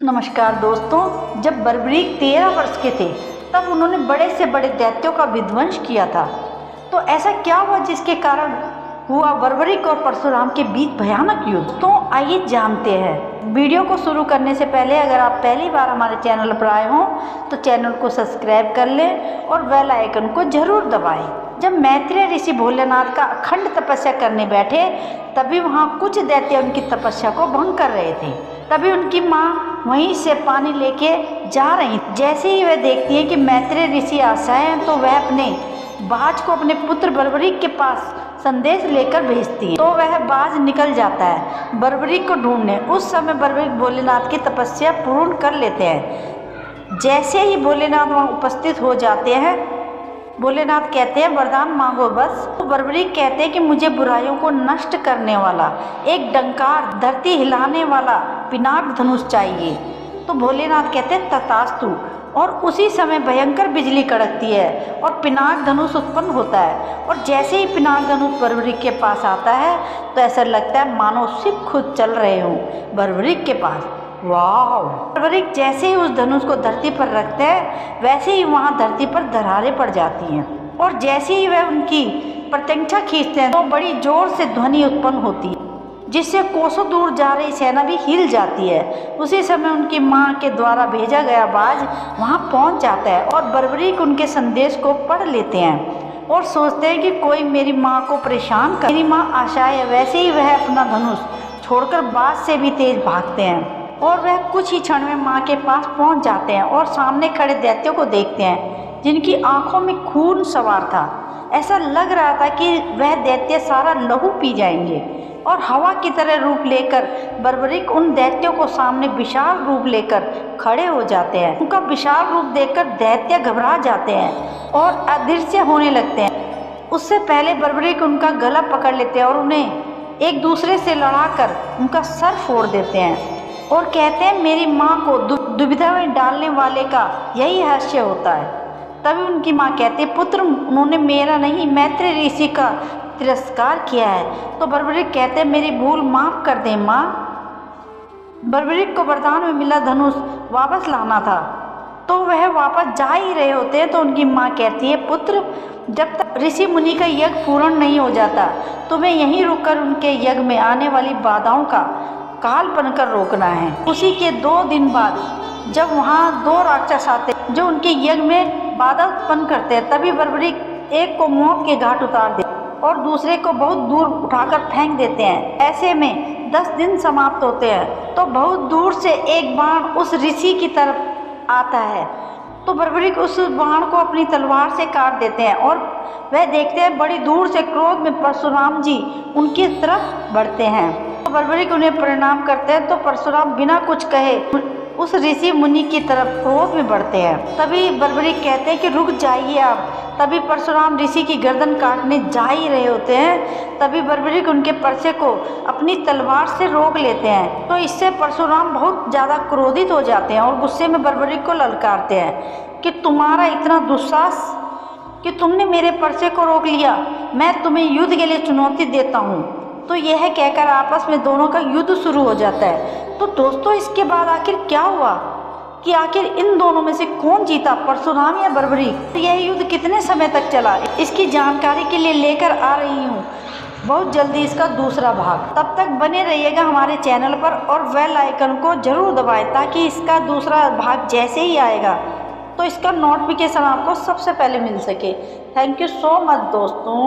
नमस्कार दोस्तों, जब बर्बरीक 13 वर्ष के थे तब उन्होंने बड़े से बड़े दैत्यों का विध्वंस किया था। तो ऐसा क्या हुआ जिसके कारण हुआ बर्बरीक और परशुराम के बीच भयानक युद्ध? तो आइए जानते हैं। वीडियो को शुरू करने से पहले अगर आप पहली बार हमारे चैनल पर आए हों तो चैनल को सब्सक्राइब कर लें और बेल आइकन को जरूर दबाएं। जब मैत्रेय ऋषि भोलेनाथ का अखंड तपस्या करने बैठे तभी वहाँ कुछ दैत्य उनकी तपस्या को भंग कर रहे थे। तभी उनकी माँ वहीं से पानी लेके जा रही। जैसे ही वह देखती है कि मैत्रेय ऋषि आशाएं हैं तो वह अपने बाज को अपने पुत्र बर्बरीक के पास संदेश लेकर भेजती है। तो वह बाज निकल जाता है बर्बरीक को ढूंढने। उस समय बर्बरीक भोलेनाथ की तपस्या पूर्ण कर लेते हैं। जैसे ही भोलेनाथ वहाँ उपस्थित हो जाते हैं, भोलेनाथ कहते हैं वरदान मांगो बस। तो बर्बरीक कहते हैं कि मुझे बुराइयों को नष्ट करने वाला एक डंकार धरती हिलाने वाला पिनाक धनुष चाहिए। तो भोलेनाथ कहते हैं तथास्तु। और उसी समय भयंकर बिजली कड़कती है और पिनाक धनुष उत्पन्न होता है। और जैसे ही पिनाक धनुष बर्बरीक के पास आता है तो ऐसा लगता है मानो शिव खुद चल रहे हों बर्बरीक के पास। वाह! बर्बरीक जैसे ही उस धनुष को धरती पर रखते हैं वैसे ही वहाँ धरती पर दरारें पड़ जाती हैं। और जैसे ही वह उनकी प्रत्यंचा खींचते हैं तो बड़ी जोर से ध्वनि उत्पन्न होती है जिससे कोसों दूर जा रही सेना भी हिल जाती है। उसी समय उनकी माँ के द्वारा भेजा गया बाज वहाँ पहुँच जाता है और बर्बरीक उनके संदेश को पढ़ लेते हैं और सोचते हैं कि कोई मेरी माँ को परेशान कर। मेरी माँ आशाएं है। वैसे ही वह अपना धनुष छोड़कर बाज से भी तेज भागते हैं और वह कुछ ही क्षण में माँ के पास पहुँच जाते हैं और सामने खड़े दैत्यों को देखते हैं जिनकी आंखों में खून सवार था। ऐसा लग रहा था कि वह दैत्य सारा लहू पी जाएंगे। और हवा की तरह रूप लेकर बर्बरीक उन दैत्यों को सामने विशाल रूप लेकर खड़े हो जाते हैं। उनका विशाल रूप देखकर दैत्य घबरा जाते हैं और अदृश्य होने लगते हैं। उससे पहले बर्बरीक उनका गला पकड़ लेते हैं और उन्हें एक दूसरे से लड़ाकर उनका सर फोड़ देते हैं और कहते हैं मेरी माँ को दुविधा में डालने वाले का यही हास्य होता है। तभी उनकी माँ कहती है पुत्र, उन्होंने मेरा नहीं मैत्रेय ऋषि का तिरस्कार किया है। तो बर्बरीक कहते हैं मेरी भूल माफ़ कर दें माँ। बर्बरीक को वरदान में मिला धनुष वापस लाना था। तो वह वापस जा ही रहे होते हैं तो उनकी माँ कहती है पुत्र, जब तक ऋषि मुनि का यज्ञ पूर्ण नहीं हो जाता तुम्हें यहीं रुककर उनके यज्ञ में आने वाली बाधाओं का काल बनकर रोकना है। उसी के 2 दिन बाद जब वहाँ 2 राक्षस आते जो उनके यज्ञ में बाधा उत्पन्न करते हैं तभी बर्बरीक एक को मौत के घाट उतार देते और दूसरे को बहुत दूर उठाकर फेंक देते हैं। ऐसे में 10 दिन समाप्त होते हैं तो बहुत दूर से एक बाण उस ऋषि की तरफ आता है। तो बर्बरीक उस बाण को अपनी तलवार से काट देते हैं और वह देखते हैं बड़ी दूर से क्रोध में परशुराम जी उनकी तरफ बढ़ते हैं। तो बर्बरीक उन्हें प्रणाम करते हैं तो परशुराम बिना कुछ कहे उस ऋषि मुनि की तरफ क्रोध में बढ़ते हैं। तभी बर्बरीक कहते हैं कि रुक जाइए आप। तभी परशुराम ऋषि की गर्दन काटने जा ही रहे होते हैं। तभी बर्बरीक उनके परसे को अपनी तलवार से रोक लेते हैं। तो इससे परशुराम बहुत ज़्यादा क्रोधित हो जाते हैं और गुस्से में बर्बरीक को ललकारते हैं कि तुम्हारा इतना दुस्साहस कि तुमने मेरे परसे को रोक लिया, मैं तुम्हें युद्ध के लिए चुनौती देता हूँ। तो यह कहकर आपस में दोनों का युद्ध शुरू हो जाता है। तो दोस्तों इसके बाद आखिर क्या हुआ कि आखिर इन दोनों में से कौन जीता, परशुराम या बर्बरीक? तो यह युद्ध कितने समय तक चला, इसकी जानकारी के लिए लेकर आ रही हूँ बहुत जल्दी इसका दूसरा भाग। तब तक बने रहिएगा हमारे चैनल पर और बेल आइकन को जरूर दबाएं ताकि इसका दूसरा भाग जैसे ही आएगा तो इसका नोटिफिकेशन आपको सबसे पहले मिल सके। थैंक यू सो मच दोस्तों।